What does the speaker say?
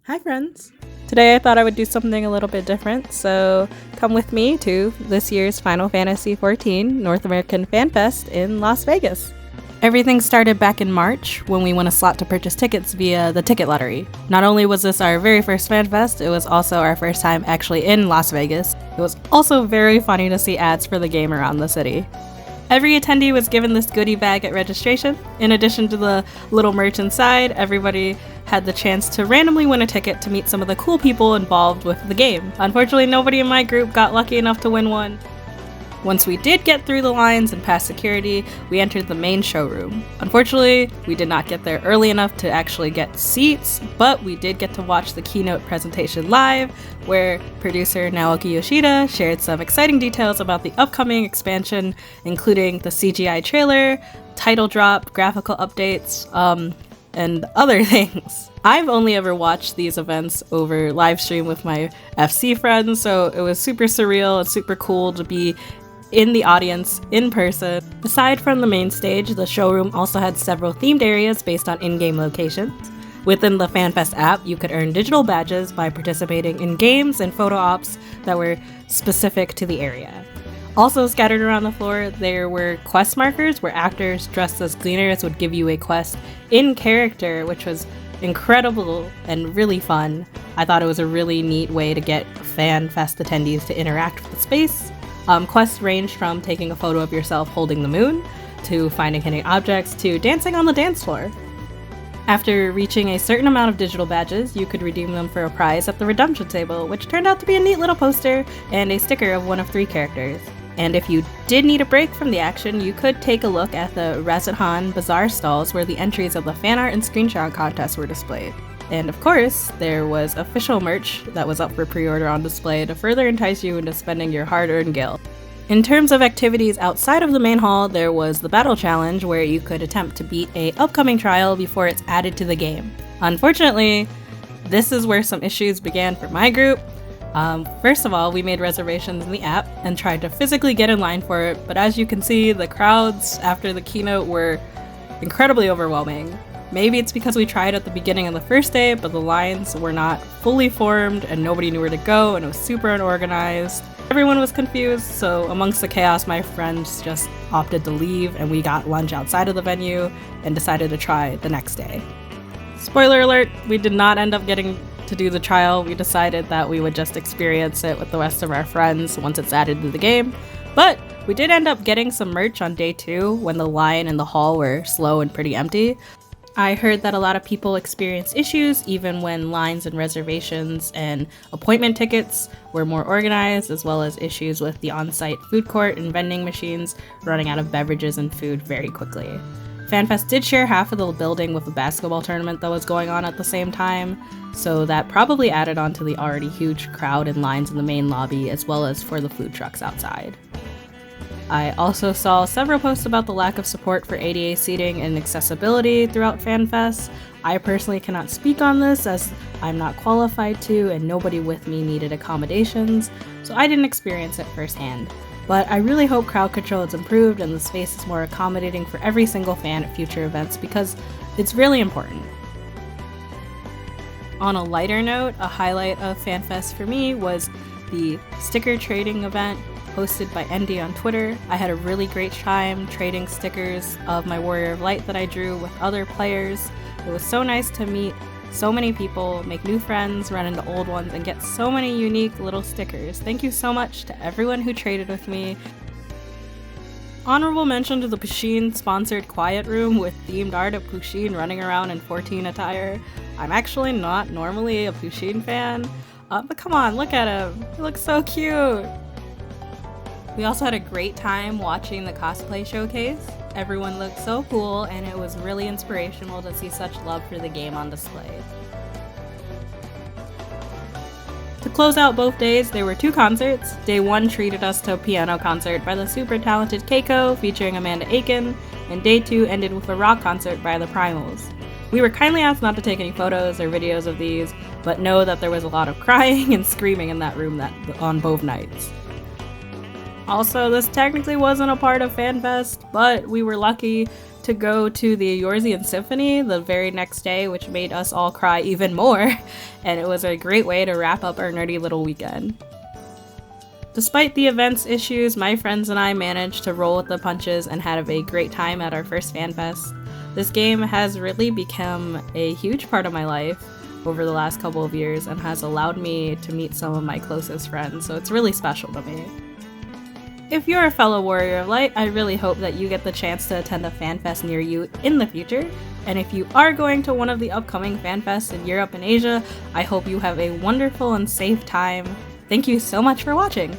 Hi friends! Today I thought I would do something a little bit different, so come with me to this year's Final Fantasy XIV North American Fanfest in Las Vegas. Everything started back in March when we won a slot to purchase tickets via the ticket lottery. Not only was this our very first Fanfest, it was also our first time actually in Las Vegas. It was also very funny to see ads for the game around the city. Every attendee was given this goodie bag at registration. In addition to the little merch inside, everybody had the chance to randomly win a ticket to meet some of the cool people involved with the game. Unfortunately, nobody in my group got lucky enough to win one. Once we did get through the lines and past security, we entered the main showroom. Unfortunately, we did not get there early enough to actually get seats, but we did get to watch the keynote presentation live, where producer Naoki Yoshida shared some exciting details about the upcoming expansion, including the CGI trailer, title drop, graphical updates, and other things. I've only ever watched these events over live stream with my FC friends, so it was super surreal and super cool to be in the audience in person. Aside from the main stage, the showroom also had several themed areas based on in-game locations. Within the Fanfest app, you could earn digital badges by participating in games and photo ops that were specific to the area. Also scattered around the floor, there were quest markers where actors dressed as cleaners would give you a quest in character, which was incredible and really fun. I thought it was a really neat way to get Fanfest attendees to interact with the space. Quests ranged from taking a photo of yourself holding the moon, to finding hidden objects, to dancing on the dance floor. After reaching a certain amount of digital badges, you could redeem them for a prize at the redemption table, which turned out to be a neat little poster and a sticker of one of 3 characters. And if you did need a break from the action, you could take a look at the Razathan Bazaar stalls where the entries of the fan art and screenshot contests were displayed. And of course, there was official merch that was up for pre-order on display to further entice you into spending your hard-earned gil. In terms of activities outside of the main hall, there was the battle challenge where you could attempt to beat a upcoming trial before it's added to the game. Unfortunately, this is where some issues began for my group. First of all, we made reservations in the app and tried to physically get in line for it, but as you can see, the crowds after the keynote were incredibly overwhelming. Maybe it's because we tried at the beginning of the first day, but the lines were not fully formed and nobody knew where to go and it was super unorganized. Everyone was confused, so amongst the chaos, my friends just opted to leave and we got lunch outside of the venue and decided to try the next day. Spoiler alert, we did not end up getting to do the trial. We decided that we would just experience it with the rest of our friends once it's added to the game. But we did end up getting some merch on day 2 when the line and the hall were slow and pretty empty. I heard that a lot of people experienced issues even when lines and reservations and appointment tickets were more organized, as well as issues with the on-site food court and vending machines running out of beverages and food very quickly. Fanfest did share half of the building with a basketball tournament that was going on at the same time, so that probably added on to the already huge crowd and lines in the main lobby, as well as for the food trucks outside. I also saw several posts about the lack of support for ADA seating and accessibility throughout Fanfest. I personally cannot speak on this as I'm not qualified to and nobody with me needed accommodations, so I didn't experience it firsthand. But I really hope crowd control is improved and the space is more accommodating for every single fan at future events because it's really important. On a lighter note, a highlight of Fanfest for me was the sticker trading event hosted by Andy on Twitter. I had a really great time trading stickers of my Warrior of Light that I drew with other players. It was so nice to meet so many people, make new friends, run into old ones, and get so many unique little stickers. Thank you so much to everyone who traded with me. Honorable mention to the Pusheen sponsored Quiet Room with themed art of Pusheen running around in 14 attire. I'm actually not normally a Pusheen fan, but come on, look at him. He looks so cute. We also had a great time watching the cosplay showcase. Everyone looked so cool and it was really inspirational to see such love for the game on display. To close out both days, there were 2 concerts. Day 1 treated us to a piano concert by the super talented Keiko featuring Amanda Aiken, and Day 2 ended with a rock concert by the Primals. We were kindly asked not to take any photos or videos of these, but know that there was a lot of crying and screaming in that room on both nights. Also, this technically wasn't a part of Fanfest, but we were lucky to to go to the Eorzean Symphony the very next day, which made us all cry even more, and it was a great way to wrap up our nerdy little weekend. Despite the event's issues, my friends and I managed to roll with the punches and had a great time at our first FanFest. This game has really become a huge part of my life over the last couple of years and has allowed me to meet some of my closest friends, so it's really special to me. If you're a fellow Warrior of Light, I really hope that you get the chance to attend a FanFest near you in the future, and if you are going to one of the upcoming FanFests in Europe and Asia, I hope you have a wonderful and safe time. Thank you so much for watching!